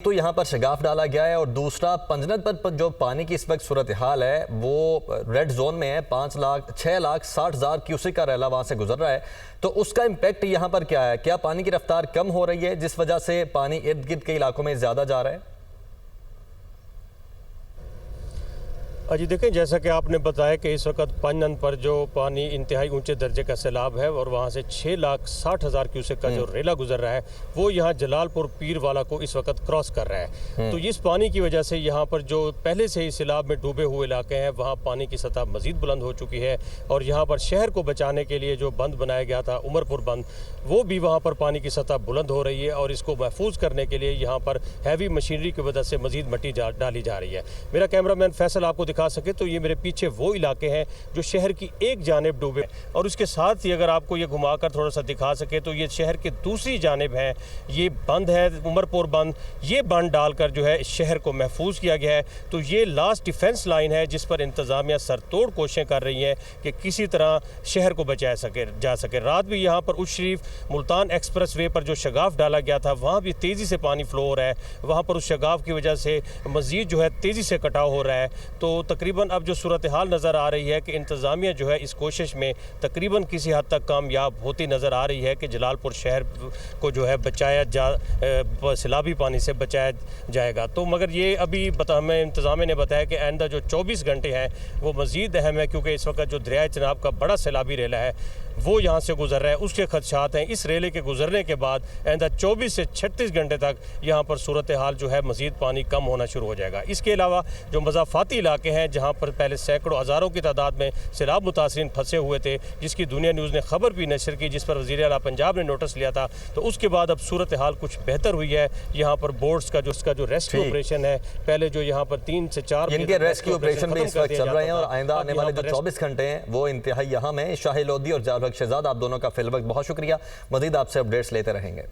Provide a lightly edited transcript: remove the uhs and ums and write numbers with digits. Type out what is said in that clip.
तो यहाँ पर शगाफ डाला गया है और दूसरा पंजनद पर जो पानी की इस वक्त सूरत हाल है वो रेड जोन में है। 6,60,000 क्यूसेक का रैला वहाँ से गुजर रहा है। तो उसका इम्पैक्ट यहाँ पर क्या है? क्या पानी की रफ्तार कम हो रही है जिस वजह से पानी इर्द गिर्द के इलाकों में ज़्यादा जा रहा है? जी देखें, जैसा कि आपने बताया कि इस वक्त पंजनद पर जो पानी इंतहाई ऊंचे दर्जे का सैलाब है और वहाँ से 6,60,000 क्यूसेक का जो रेला गुजर रहा है वो यहाँ जलालपुर पीरवाला को इस वक्त क्रॉस कर रहा है। तो इस पानी की वजह से यहाँ पर जो पहले से ही सैलाब में डूबे हुए इलाके हैं वहाँ पानी की सतह मज़ीद बुलंद हो चुकी है और यहाँ पर शहर को बचाने के लिए जो बंद बनाया गया था उमरपुर बंद, वो भी वहाँ पर पानी की सतह बुलंद हो रही है और इसको महफूज करने के लिए यहाँ पर हैवी मशीनरी की वजह से मज़ीद मिट्टी डाली जा रही है। मेरा कैमरामैन फैसल आपको दिखा सके तो ये मेरे पीछे वो इलाके हैं जो शहर की एक जानिब डूबे और उसके साथ ही अगर आपको ये घुमाकर थोड़ा सा दिखा सके तो ये शहर की दूसरी जानिब है, ये बंद है उमरपुर बंद, ये बंद डालकर जो है शहर को महफूज किया गया है। तो ये लास्ट डिफेंस लाइन है जिस पर इंतज़ामिया सरतोड़ कोशिशें कर रही है कि किसी तरह शहर को बचाया जा सके। रात भी यहाँ पर उस शरीफ मुल्तान एक्सप्रेस वे पर जो शगाफ डाला गया था वहाँ भी तेज़ी से पानी फ्लो हो रहा है, वहाँ पर उस शगाफ की वजह से मज़ीद जो है तेज़ी से कटाव हो रहा है। तो तकरीबन अब जो सूरत हाल नज़र आ रही है कि इंतज़ामिया जो है इस कोशिश में तकरीबन किसी हद तक कामयाब होती नज़र आ रही है कि जलालपुर शहर को जो है सैलाबी पानी से बचाया जाएगा। तो मगर ये अभी हमें इंतज़ामिया ने बताया कि आइंदा जो 24 घंटे हैं वो मज़ीद अहम है क्योंकि इस वक्त जो दरियाए चनाब का बड़ा सैलाबी रेला है वो यहाँ से गुजर रहा है, उसके खदशात हैं। इस रेले के गुजरने के बाद आइंदा 24 से 36 घंटे तक यहाँ पर सूरत हाल जो है मज़ीद पानी कम होना शुरू हो जाएगा। इसके अलावा जो मज़ाफ़ाती इलाके हैं जहाँ पर पहले सैकड़ों हज़ारों की तादाद में सैलाब मुतासरीन फंसे हुए थे, जिसकी दुनिया न्यूज़ ने खबर भी नशर की, जिस पर वज़ीर आला पंजाब ने नोटिस लिया था, तो उसके बाद अब सूरत हाल कुछ बेहतर हुई है। यहाँ पर बोट्स का जो रेस्क्यू ऑपरेशन है, पहले जो यहाँ पर 3 से 4 इनके रेस्क्यू ऑपरेशन भी इस वक्त चल रहे हैं और आइंदा आने वाले जो 24 घंटे हैं वो इंतहाई अहम है। शाहिद लोधी और जावेद शहजाद, आप दोनों का फिल वक्त बहुत शुक्रिया। मज़ीद आपसे अपडेट्स लेते रहेंगे।